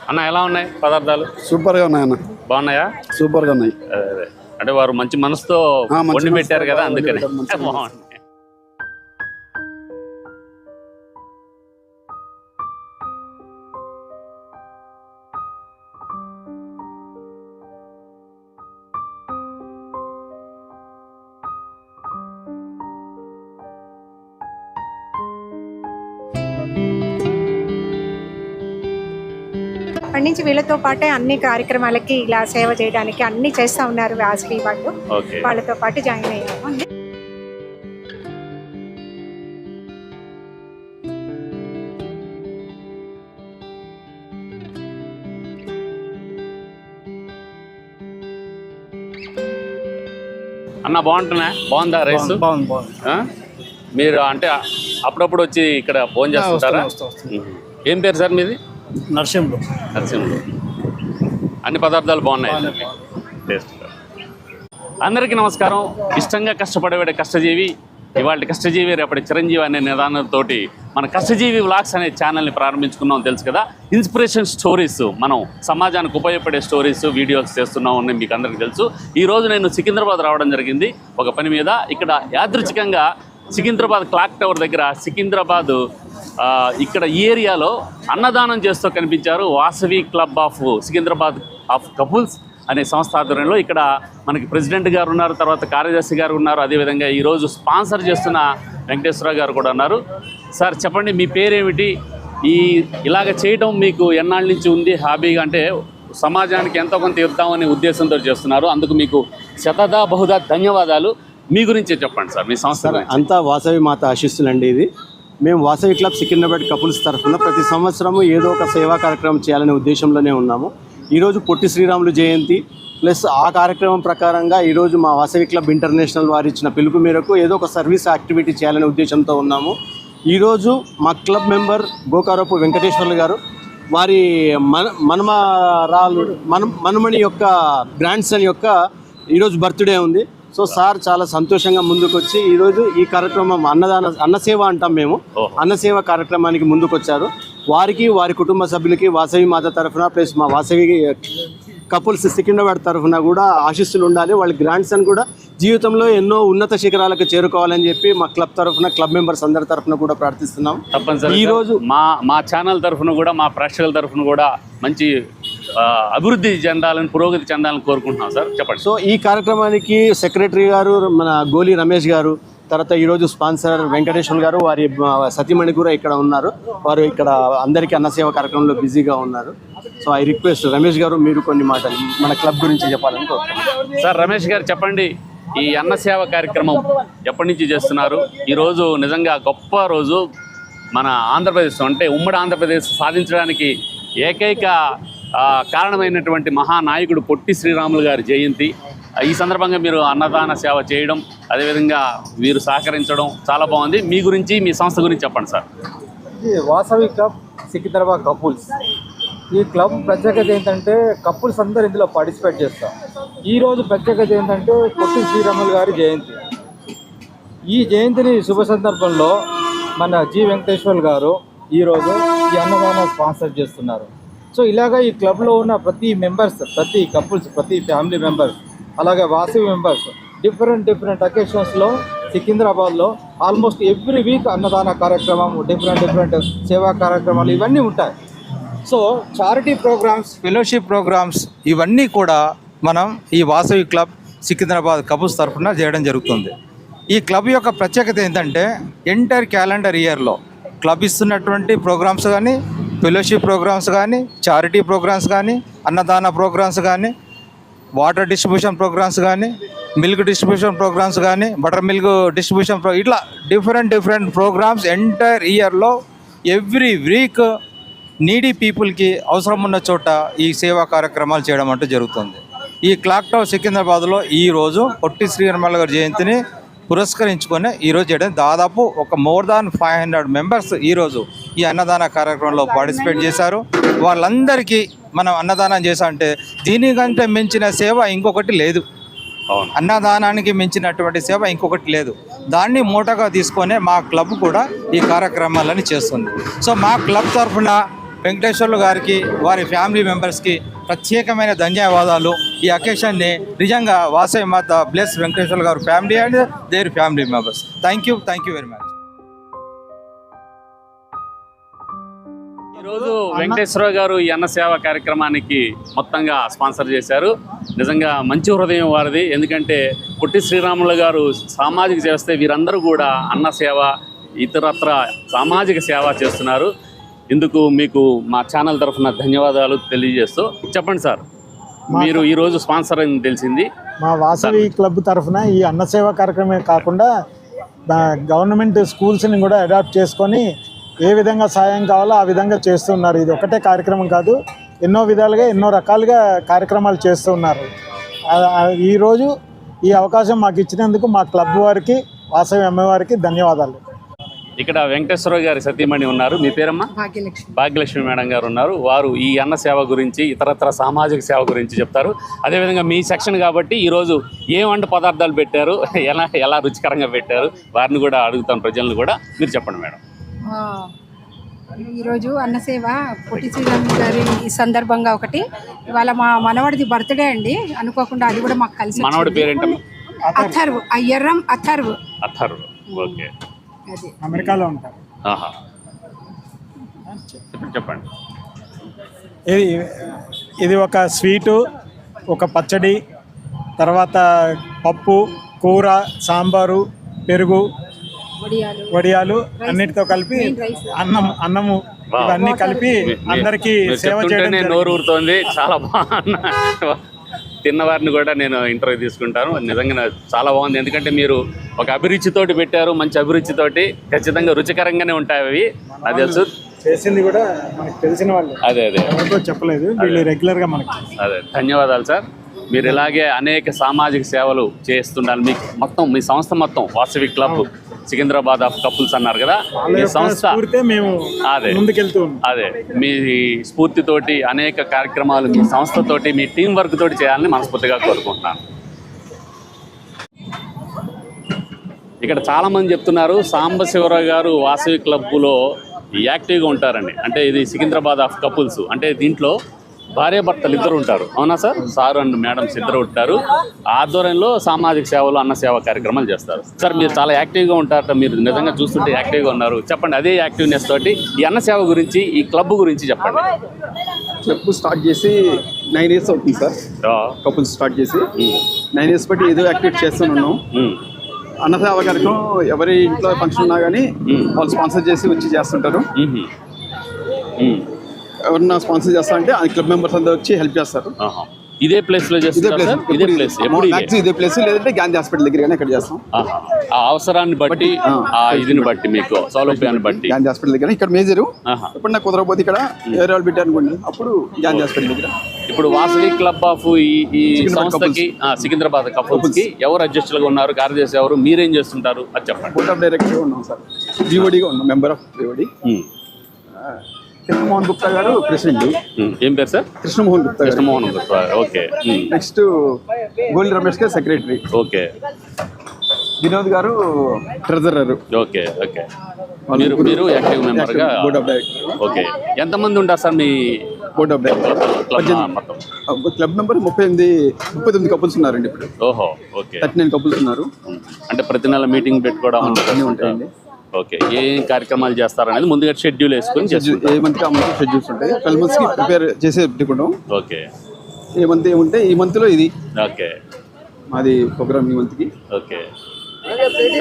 అన్న ఎలా ఉన్నాయి పదార్థాలు? సూపర్ గా ఉన్నాయి అన్న. బాగున్నాయా? సూపర్ గా ఉన్నాయి. అంటే వారు మంచి మనసుతో వండి పెట్టారు కదా, అందుకని బాగుంది. అప్పటి నుంచి వీళ్ళతో పాటే అన్ని కార్యక్రమాలకి ఇలా సేవ చేయడానికి అన్ని చేస్తూ ఉన్నారు వాసవి వాళ్ళు. వాళ్ళతో పాటు జాయిన్ అయ్యాము. అన్న బాగుందా రైస్? మీరు అంటే అప్పుడప్పుడు వచ్చి ఇక్కడ భోజనం చేస్తుంటారా? ఏం పేరు సార్ మీది? నరసింహుడు. అన్ని పదార్థాలు బాగున్నాయి. అందరికీ నమస్కారం. ఇష్టంగా కష్టపడేవాడే కష్టజీవి, ఇవాళ కష్టజీవి రేపటి చిరంజీవి అనే నిదానంతో మన కష్టజీవి వ్లాగ్స్ అనే ఛానల్ని ప్రారంభించుకున్నాం. తెలుసు కదా, ఇన్స్పిరేషన్ స్టోరీస్, మనం సమాజానికి ఉపయోగపడే స్టోరీస్ వీడియోస్ చేస్తున్నాం అని మీకు అందరికీ తెలుసు. ఈరోజు నేను సికింద్రాబాద్ రావడం జరిగింది ఒక పని మీద. ఇక్కడ యాదృచ్ఛికంగా సికింద్రాబాద్ క్లాక్ టవర్ దగ్గర సికింద్రాబాద్ ఇక్కడ ఈ ఏరియాలో అన్నదానం చేస్తూ కనిపించారు. Vasavi club of Secunderabad of couples అనే సంస్థ ఆధ్వర్యంలో ఇక్కడ మనకి ప్రెసిడెంట్ గారు ఉన్నారు, తర్వాత కార్యదర్శి గారు ఉన్నారు, అదేవిధంగా ఈరోజు స్పాన్సర్ చేస్తున్న వెంకటేశ్వరరావు గారు కూడా ఉన్నారు. సార్ చెప్పండి, మీ పేరేమిటి? ఇలాగ చేయడం మీకు ఎన్నాళ్ళ నుంచి ఉంది హాబీగా? అంటే సమాజానికి ఎంతో కొంత ఇద్దామనే ఉద్దేశంతో చేస్తున్నారు, అందుకు మీకు శతదా బహుదా ధన్యవాదాలు. మీ గురించి చెప్పండి సార్, మీ సంస్థ. అంతా వాసవి మాత ఆశిస్తులండి. ఇది మేము వాసవి క్లబ్ సికింద్రాబాద్ కపుల్స్ తరఫున ప్రతి సంవత్సరము ఏదో ఒక సేవా కార్యక్రమం చేయాలనే ఉద్దేశంలోనే ఉన్నాము. ఈరోజు పొట్టి శ్రీరాములు జయంతి ప్లస్ ఆ కార్యక్రమం ప్రకారంగా ఈరోజు మా వాసవి క్లబ్ ఇంటర్నేషనల్ వారు ఇచ్చిన పిలుపు మేరకు ఏదో ఒక సర్వీస్ యాక్టివిటీ చేయాలనే ఉద్దేశంతో ఉన్నాము. ఈరోజు మా క్లబ్ మెంబర్ గోకారపు వెంకటేశ్వర్లు గారు వారి మనమణి యొక్క గ్రాండ్ సన్ యొక్క ఈరోజు బర్త్డే ఉంది. సో సార్ చాలా సంతోషంగా ముందుకు వచ్చి ఈరోజు ఈ కార్యక్రమం అన్నసేవ అంటాం మేము, అన్నసేవ కార్యక్రమానికి ముందుకు వచ్చారు. వారికి వారి కుటుంబ సభ్యులకి వాసవి మాత తరఫున ప్లస్ మా వాసవి కపుల్స్ సికింద్రాబాద్ తరఫున కూడా ఆశీస్సులు ఉండాలి. వాళ్ళ గ్రాండ్ సన్ కూడా జీవితంలో ఎన్నో ఉన్నత శిఖరాలకు చేరుకోవాలని చెప్పి మా క్లబ్ తరఫున, క్లబ్ మెంబర్స్ అందరి తరఫున కూడా ప్రార్థిస్తున్నాం. తప్పనిసరి ఈరోజు మా ఛానల్ తరఫున కూడా, మా ప్రేక్షకుల తరఫున కూడా మంచి అభివృద్ధి చెందాలని, పురోగతి చెందాలని కోరుకుంటున్నాం సార్. చెప్పండి. సో ఈ కార్యక్రమానికి సెక్రటరీ గారు మన గోలి రమేష్ గారు, తర్వాత ఈరోజు స్పాన్సర్ వెంకటేశ్వర్ గారు, వారి సతీమణి కూడా ఇక్కడ ఉన్నారు. వారు ఇక్కడ అందరికీ అన్నసేవ కార్యక్రమంలో బిజీగా ఉన్నారు. సో ఐ రిక్వెస్ట్ రమేష్ గారు, మీరు కొన్ని మాటలు మన క్లబ్ గురించి చెప్పాలని కోరుతున్నాను. సార్ రమేష్ గారు చెప్పండి, ఈ అన్నసేవ కార్యక్రమం ఎప్పటి నుంచి చేస్తున్నారు? ఈరోజు నిజంగా గొప్ప రోజు మన ఆంధ్రప్రదేశ్, అంటే ఉమ్మడి ఆంధ్రప్రదేశ్ సాధించడానికి ఏకైక కారణమైనటువంటి మహానాయకుడు పొట్టి శ్రీరాములు గారి జయంతి. ఈ సందర్భంగా మీరు అన్నదాన సేవ చేయడం, అదేవిధంగా మీరు సహకరించడం చాలా బాగుంది. మీ గురించి, మీ సంస్థ గురించి చెప్పండి సార్. ఈ వాసవి క్లబ్ సికింద్రాబాద్ కపుల్స్, ఈ క్లబ్ ప్రత్యేకత ఏంటంటే కపుల్స్ అందరూ ఇందులో పార్టిసిపేట్ చేస్తాం. ఈరోజు ప్రత్యేకత ఏంటంటే పొట్టి శ్రీరాములు గారి జయంతి. ఈ జయంతిని శుభ సందర్భంలో మన జి వెంకటేశ్వర్ గారు ఈరోజు ఈ అన్నదానం స్పాన్సర్ చేస్తున్నారు. సో ఇలాగ ఈ క్లబ్లో ఉన్న ప్రతి మెంబర్స్, ప్రతి కపుల్స్, ప్రతి ఫ్యామిలీ మెంబర్స్, అలాగే వాసవి మెంబర్స్ డిఫరెంట్ అకేషన్స్లో సికింద్రాబాద్లో ఆల్మోస్ట్ ఎవ్రీ వీక్ అన్నదాన కార్యక్రమం, డిఫరెంట్ సేవా కార్యక్రమాలు ఇవన్నీ ఉంటాయి. So charity programmes, fellowship programmes ఇవన్నీ కూడా మనం ఈ వాసవి క్లబ్ సికింద్రాబాద్ కపుల్స్ తరఫున చేయడం జరుగుతుంది. ఈ క్లబ్ యొక్క ప్రత్యేకత ఏంటంటే ఎంటైర్ క్యాలెండర్ ఇయర్లో క్లబ్ ఇస్తున్నటువంటి ప్రోగ్రామ్స్ కానీ, ఫెలోషిప్ ప్రోగ్రామ్స్ కానీ, చారిటీ ప్రోగ్రామ్స్ కానీ, అన్నదాన ప్రోగ్రామ్స్ కానీ, వాటర్ డిస్ట్రిబ్యూషన్ ప్రోగ్రామ్స్ కానీ, మిల్క్ డిస్ట్రిబ్యూషన్ ప్రోగ్రామ్స్ కానీ, బటర్ మిల్క్ డిస్ట్రిబ్యూషన్ ఇట్లా డిఫరెంట్ ప్రోగ్రామ్స్ ఎంటైర్ ఇయర్లో ఎవ్రీ వీక్ నీడీ పీపుల్కి అవసరం ఉన్న చోట ఈ సేవా కార్యక్రమాలు చేయడం అంటూ జరుగుతుంది. ఈ క్లాక్ టవర్ సికింద్రాబాద్లో ఈరోజు పొట్టి శ్రీరాములు గారి జయంతిని పురస్కరించుకొని ఈరోజు చేయడం, దాదాపు ఒక మోర్ దాన్ 500 మెంబర్స్ ఈరోజు ఈ అన్నదాన కార్యక్రమంలో పార్టిసిపేట్ చేశారు. వాళ్ళందరికీ మనం అన్నదానం చేశామంటే దీనికంటే మించిన సేవ ఇంకొకటి లేదు. అన్నదానానికి మించినటువంటి సేవ ఇంకొకటి లేదు. దాన్ని మూటగా తీసుకొని మా క్లబ్ కూడా ఈ కార్యక్రమాలని చేస్తుంది. సో మా క్లబ్ తరఫున వెంకటేశ్వర్లు గారికి వారి ఫ్యామిలీ మెంబర్స్కి ప్రత్యేకమైన ధన్యవాదాలు. ఈ అకేషన్ని నిజంగా వాసవి మాత బ్లెస్ వెంకటేశ్వర్లు గారు family and their family members. Thank you very much. ఈరోజు వెంకటేశ్వర గారు ఈ అన్న సేవ కార్యక్రమానికి మొత్తంగా స్పాన్సర్ చేశారు. నిజంగా మంచి హృదయం వారిది. ఎందుకంటే పొట్టి శ్రీరాములు గారు సామాజిక చేస్తే వీరందరూ కూడా అన్న సేవ ఇతరత్ర సామాజిక సేవ చేస్తున్నారు. ఇందుకు మీకు మా ఛానల్ తరఫున ధన్యవాదాలు తెలియజేస్తూ చెప్పండి సార్, మీరు ఈరోజు స్పాన్సర్ అని తెలిసింది. మా వాసవి క్లబ్ తరఫున ఈ అన్న సేవ కార్యక్రమమే కాకుండా గవర్నమెంట్ స్కూల్స్ని కూడా అడాప్ట్ చేసుకొని ఏ విధంగా సాయం కావాలో ఆ విధంగా చేస్తున్నారు. ఇది ఒకటే కార్యక్రమం కాదు, ఎన్నో విధాలుగా ఎన్నో రకాలుగా కార్యక్రమాలు చేస్తున్నారు. ఈరోజు ఈ అవకాశం మాకు ఇచ్చినందుకు మా క్లబ్ వారికి వాసవి అమ్మవారికి ధన్యవాదాలు. ఇక్కడ వెంకటేశ్వర గారి సతీమణి ఉన్నారు. మీ పేరమ్మా? భాగ్యలక్ష్మి మేడం గారు ఉన్నారు. వారు ఈ అన్న సేవ గురించి ఇతరత్ర సామాజిక సేవ గురించి చెప్తారు. అదేవిధంగా మీ సెక్షన్ కాబట్టి ఈరోజు ఏం వంట పదార్థాలు పెట్టారు, ఎలా రుచికరంగా పెట్టారు, వారిని కూడా అడుగుతాను, ప్రజలను కూడా. మీరు చెప్పండి మేడం. ఈరోజు అన్నసేవ పొట్టి శ్రీరాములు గారి ఈ సందర్భంగా ఒకటి, ఇవాళ మా మనవడిది బర్త్డే అండి. అనుకోకుండా అది కూడా మాకు కలిసి. మనవడి పేరేంటమ్మా? అథర్వ్, అయ్యర్రం అథర్వ్. అథర్వ్, ఓకే. అది అమెరికాలో ఉంటారు. చెప్పండి. ఇది ఒక స్వీటు, ఒక పచ్చడి, తర్వాత పప్పు, కూర, సాంబారు, పెరుగు, వడియాలు అన్నిటితో కలిపి అన్నము ఇవన్నీ కలిపి అందరికీ సేవ చేయడం నోరు ఊరుతోంది. చాలా బాగున్నా. తిన్నవారిని కూడా నేను ఇంటర్వ్యూ తీసుకుంటాను. నిజంగా చాలా బాగుంది. ఎందుకంటే మీరు ఒక అభిరుచితోటి పెట్టారు, మంచి అభిరుచితోటి. ఖచ్చితంగా రుచికరంగానే ఉంటాయి అవి, అది తెలుసు. చేసింది కూడా మనకు తెలిసిన వాళ్ళు, అదే చెప్పలేదు, వీళ్ళు రెగ్యులర్గా మనకి. అదే, ధన్యవాదాలు సార్. మీరు ఇలాగే అనేక సామాజిక సేవలు చేస్తుండాలి. మీకు మొత్తం మీ సంస్థ మొత్తం Vasavi club Secunderabad of couples అన్నారు కదా, మీ సంస్థ అదే మీ స్ఫూర్తితోటి అనేక కార్యక్రమాలు మీ సంస్థతోటి మీ టీం వర్క్ తోటి చేయాలని మనస్ఫూర్తిగా కోరుకుంటున్నాను. ఇక్కడ చాలామంది చెప్తున్నారు సాంబశివరావు గారు వాసవి క్లబ్లో యాక్టివ్గా ఉంటారండి. అంటే ఇది సికింద్రాబాద్ ఆఫ్ కపుల్స్, అంటే దీంట్లో భార్యాభర్తలు ఇద్దరు ఉంటారు. అవునా సార్? సార్ అండ్ మేడమ్స్ ఇద్దరు ఉంటారు. ఆధ్వర్యంలో సామాజిక సేవలు అన్న సేవ కార్యక్రమాలు చేస్తారు. సార్ మీరు చాలా యాక్టివ్గా ఉంటారట, మీరు నిజంగా చూస్తుంటే యాక్టివ్గా ఉన్నారు. చెప్పండి, అదే యాక్టివ్నెస్ తోటి ఈ అన్న సేవ గురించి, ఈ క్లబ్ గురించి చెప్పండి. క్లబ్ స్టార్ట్ చేసి 9 years అవుతుంది సార్. కపుల్స్ స్టార్ట్ చేసి 9 years బట్టి ఏదో యాక్టివిటీ చేస్తున్నాం. అన్న సేవ కార్యక్రమం ఎవరి ఇంట్లో ఫంక్షన్ ఉన్నా కానీ వాళ్ళు స్పాన్సర్ చేసి వచ్చి చేస్తుంటారు. ఎవరన్నా స్పాన్సర్ చేస్తా అంటే ఆ క్లబ్ మెంబర్స్ అందరూ వచ్చి హెల్ప్ చేస్తారు. ఇదే ప్లేస్ లో చేస్తారు? ఇదే ప్లేస్, ఇదే ప్లేస్, లేదంటే గాంధీ హాస్పిటల్ దగ్గర కానీ ఇక్కడ చేస్తాం. ఆ అవసరాన్ని బట్టి, ఆ ఇదిని బట్టి, మీకు సౌలభ్యాన్ని బట్టి గాంధీ హాస్పిటల్ దగ్గర. ఇక్కడ మేజరు ఇప్పుడు నాకు కుదరకపోతే ఇక్కడ వేరే వాళ్ళు పెట్టారు అనుకోండి, అప్పుడు గాంధీ హాస్పిటల్ దగ్గర. ఇప్పుడు వాసవి క్లబ్ ఆఫ్ ఈ సంస్థకి సికింద్రాబాద్ కపుల్స్ కి ఎవరు అధ్యక్షులుగా ఉన్నారు, కార్యదర్శి ఎవరు, మీరేం చేస్తుంటారు అది చెప్పండి. బోర్డ్ ఆఫ్ డైరెక్టర్ ఉన్నాం సార్, BODగా ఉన్నాం, member of BOD. Krishnamohan Gupta గారు ప్రెసిడెంట్. ఏం పేరు sir? Krishnamohan Gupta. Okay. Next gold Ramesh గారు సెక్రటరీ. ఓకే. వినోద్ గారు ట్రెజరర్. ఓకే. మీరు యాక్టివ్ మెంబర్ గా. Board of director. ఓకే. ఎంతమంది ఉంటారు sir me board of director? Club member 39 couples ఉన్నారండి ఇప్పుడు. ఓహో, ఓకే. 39 కపుల్స్ ఉన్నారు. అంటే ప్రతి నెల మీటింగ్ పెట్టుకోవడం అన్నీ ఉంటాయండి. ఓకే. ఏ కార్యక్రమాలు చేస్తారనేది ముందుగా షెడ్యూల్ వేసుకొని ఏ మంత్కి ఆ మంత్ షెడ్యూల్స్ ఉంటాయి. 12 monthsకి ప్రిపేర్ చేసే పెట్టుకుంటాం. ఓకే. ఏ మంత్ ఏముంటే ఈ మంత్లో ఇది. ఓకే. మాది ప్రోగ్రామ్ ఈ మంత్కి. ఓకే.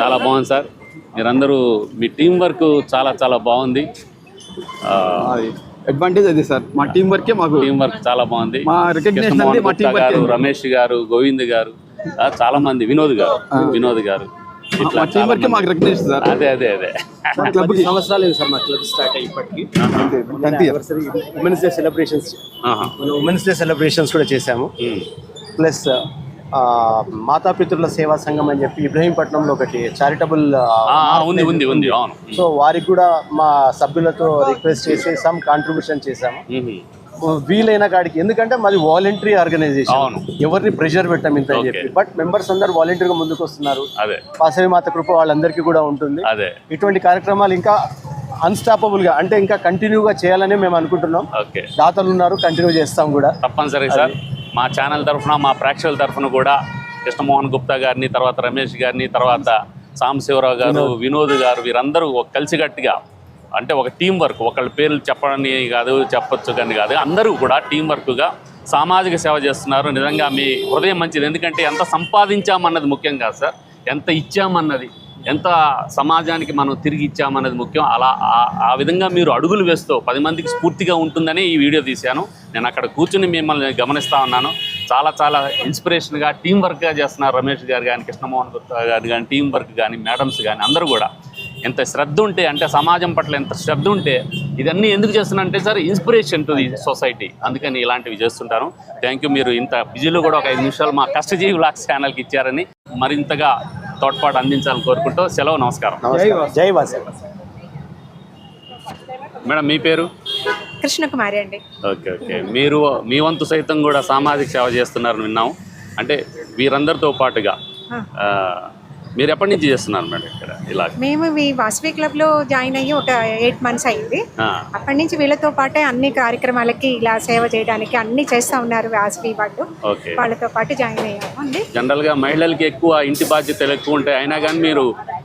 చాలా బాగుంది సార్. మీరందరూ మీ టీం వర్క్ చాలా బాగుంది. అడ్వాంటేజ్ అది సార్, మా టీం వర్కే. మాకు టీం వర్క్ చాలా బాగుంది. మా రికగ్నిషన్ అంటే మా టీం వర్క్. రమేష్ గారు, గోవింద్ గారు, చాలా మంది, వినోద్ గారు మా టీం వర్కే మాకు రికగ్నిషన్ సార్. అదే క్లబ్ సంవత్సరాలు సార్ మా క్లబ్ స్టార్ట్ అయ్యి ఇప్పటికి. ఉమెన్స్ డే సెలబ్రేషన్స్ కూడా చేశాము. ప్లస్ మాతాపితృల సేవా సంఘం అని చెప్పి ఇబ్రహీంపట్నంలో ఒకటి చారిటబుల్ ఉంది. అవును. సో వారికి కూడా మా సభ్యులతో రిక్వెస్ట్ చేసి సమ్ కాంట్రిబ్యూషన్ చేశాము. వీలైన కాడికి, ఎందుకంటే మాది వాలంటరీ ఆర్గనైజేషన్, ఎవరిని ప్రెషర్ పెట్టాం ఇంత అని చెప్పి. బట్ మెంబర్స్ అందరు వాలంటరీగా ముందుకు వస్తున్నారు. వాసవి మాత కృప వాళ్ళందరికీ కూడా ఉంటుంది. ఇటువంటి కార్యక్రమాలు ఇంకా అన్స్టాపబుల్గా అంటే ఇంకా కంటిన్యూగా చేయాలని మేము అనుకుంటున్నాం. ఓకే, దాతలు ఉన్నారు, కంటిన్యూ చేస్తాం కూడా తప్పనిసరిగా సార్. మా ఛానల్ తరఫున, మా ప్రేక్షకుల తరఫున కూడా కృష్ణమోహన్ గుప్తా గారిని, తర్వాత రమేష్ గారిని, తర్వాత సాంబశివరావు గారు, వినోద్ గారు, వీరందరూ కలిసికట్టుగా అంటే ఒక టీం వర్క్, ఒకళ్ళ పేర్లు చెప్పని కాదు, చెప్పొచ్చు కానీ కాదు, అందరూ కూడా టీం వర్క్గా సామాజిక సేవ చేస్తున్నారు. నిజంగా మీ హృదయం మంచిది. ఎందుకంటే ఎంత సంపాదించామన్నది ముఖ్యం కాదు సార్, ఎంత ఇచ్చామన్నది, ఎంత సమాజానికి మనం తిరిగి ఇచ్చామన్నది ముఖ్యం. అలా ఆ విధంగా మీరు అడుగులు వేస్తూ 10 మందికి స్ఫూర్తిగా ఉంటుందని ఈ వీడియో తీశాను. నేను అక్కడ కూర్చుని మిమ్మల్ని గమనిస్తూ ఉన్నాను. చాలా చాలా ఇన్స్పిరేషన్గా టీం వర్క్గా చేస్తున్నారు. రమేష్ గారు కానీ, కృష్ణమోహన్ గుప్తా గారు కానీ, టీం వర్క్ కానీ, మేడమ్స్ కానీ అందరూ కూడా ఎంత శ్రద్ధ ఉంటే, అంటే సమాజం పట్ల ఎంత శ్రద్ధ ఉంటే, ఇదన్నీ ఎందుకు చేస్తున్నా అంటే sir, inspiration to the society. అందుకని ఇలాంటివి చేస్తుంటాను. Thank you. మీరు ఇంత బిజీలో కూడా ఒక 5 నిమిషాలు మా కష్టజీవి వ్లాగ్స్ ఛానల్కి ఇచ్చారని మరింతగా తోడ్పాటు అందించాలని కోరుకుంటూ సెలవు. నమస్కారం. జై వాసవి. మేడం, మీ పేరు? కృష్ణకుమారి అండి. Okay okay. మీరు మీ వంతు సైతం కూడా సామాజిక సేవ చేస్తున్నారని విన్నాం. అంటే వీరందరితో పాటుగా మీరు ఎప్పటి నుంచి చేస్తున్నారు మేడం ఇక్కడ ఇలా? మేము ఈ వాసవి క్లబ్లో జాయిన్ అయ్యి ఒక 8 months అయింది. అప్పటి నుంచి వీళ్ళతో పాటే అన్ని కార్యక్రమాలకి ఇలా సేవ చేయడానికి అన్ని చేస్తూ ఉన్నారు వాసవి వాళ్ళు. ఓకే, వాళ్ళతో పాటు జాయిన్ అయ్యాము అండి. జనరల్గా మహిళలకి ఎక్కువ ఇంటి బాధ్యతలు ఎక్కువ ఉంటాయి, అయినా కానీ మీరు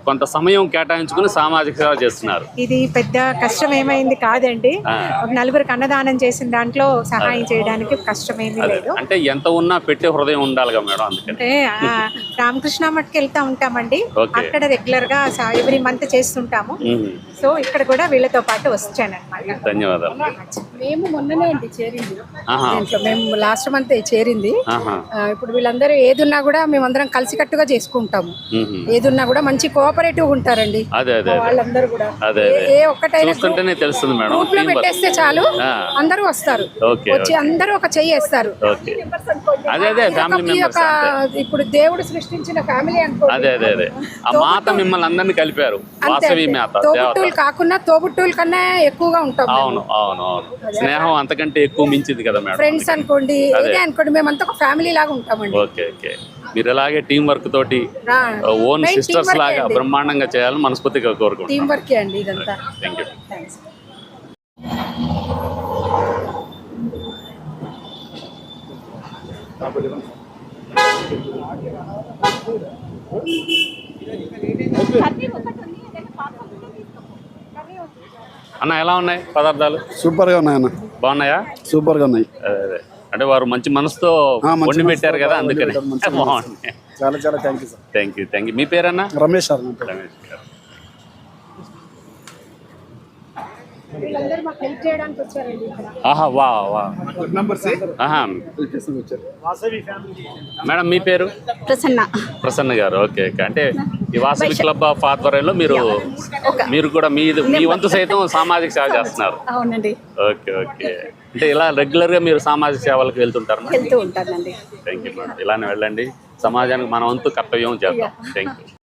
కొంత సమయం కేటాయించుకుని సామాజిక సేవ చేస్తున్నారు. ఇది పెద్ద కష్టం ఏమైంది కాదండి. ఒక 4గురికి అన్నదానం చేసిన దాంట్లో సహాయం చేయడానికి కష్టమేమీ లేదు. అంటే ఎంత ఉన్నా పెట్టే హృదయం ఉండాలిగా మేడం. అందుకని అంటే రామకృష్ణ మఠకి వెళ్తా ఉంటామండి. అక్కడ రెగ్యులర్ గా ఎవ్రీ మంత్ చేస్తుంటాము. సో ఇక్కడ కూడా వీళ్ళతో పాటు వచ్చానన్నమాట. ధన్యవాదాలు. మేము మొన్ననే అండి చేరింది దీంట్లో. మేము లాస్ట్ మంత్ చేరింది. ఇప్పుడు వీళ్ళందరూ ఏదున్నా కూడా మేమందరం కలిసికట్టుగా చేసుకుంటాము. ఏదున్నా కూడా మంచి కోఆపరేటివ్ ఉంటారండి. అదే అదే వాళ్ళందరూ కూడా ఏ ఒక్కటైనా తెలుస్తుంది మేడం. గ్రూప్ లో పెట్టేస్తే చాలు, అందరూ వస్తారు. వచ్చి అందరూ ఒక చెయ్యి వేస్తారు. అదే అదే ఫ్యామిలీ మెంబర్స్. ఇప్పుడు దేవుడు సృష్టించిన ఫ్యామిలీ అనుకో. అదే అదే అదే ఆ మాత మిమ్మల్ని అందరినీ కలిపారు. వాసవి మాత తోబుట్టువులు కాకుండా తోబుట్టువుల కన్నా ఎక్కువగా ఉంటాం. అవును అవును అవును. స్నేహం అంతకంటే ఎక్కువ మించింది కదా మేడం. ఫ్రెండ్స్ అనుకోండి, ఏదే అనుకోండి, మేమంతా ఒక ఫ్యామిలీ లాగా ఉంటామండి. Okay okay. మీరు అలాగే టీం వర్క్ తోటి ఓన్ సిస్టర్స్ లాగా బ్రహ్మాండంగా చేయాలని మనస్ఫూర్తిగా కోరుకుంటున్నాను. టీం వర్క్ అండి ఇదంతా. Thank you. అన్న, ఎలా ఉన్నాయి పదార్థాలు? సూపర్గా ఉన్నాయి అన్న. బాగున్నాయా? సూపర్గా ఉన్నాయి. అదే అంటే వారు మంచి మనసుతో వండి పెట్టారు కదా, అందుకని బాగున్నాయి. చాలా చాలా thank you sir. Thank you thank you. మీ పేరన్నా? రమేష్ సార్. రమేష్ గారు. వీళ్ళందరూ మాకు హెల్ప్ చేయడానికి వచ్చారండి ఇక్కడ. ఆహా, వా వా. ఆహా. మేడం, మీ పేరు? ప్రసన్న. ప్రసన్న గారు. Okay okay. అంటే ఈ వాసవి క్లబ్ ఆఫ్ ఆధ్వర్యంలో మీరు కూడా మీ వంతు సైతం సామాజిక సేవ చేస్తున్నారు. అవునండి. Okay okay. అంటే ఇలా రెగ్యులర్ గా మీరు సామాజిక సేవలకు వెళ్తుంటారు? వెళ్తూ ఉంటానండి. Thank you madam. ఇలానే వెళ్ళండి, సమాజానికి మన వంతు కర్తవ్యం చేద్దాం. Thank you.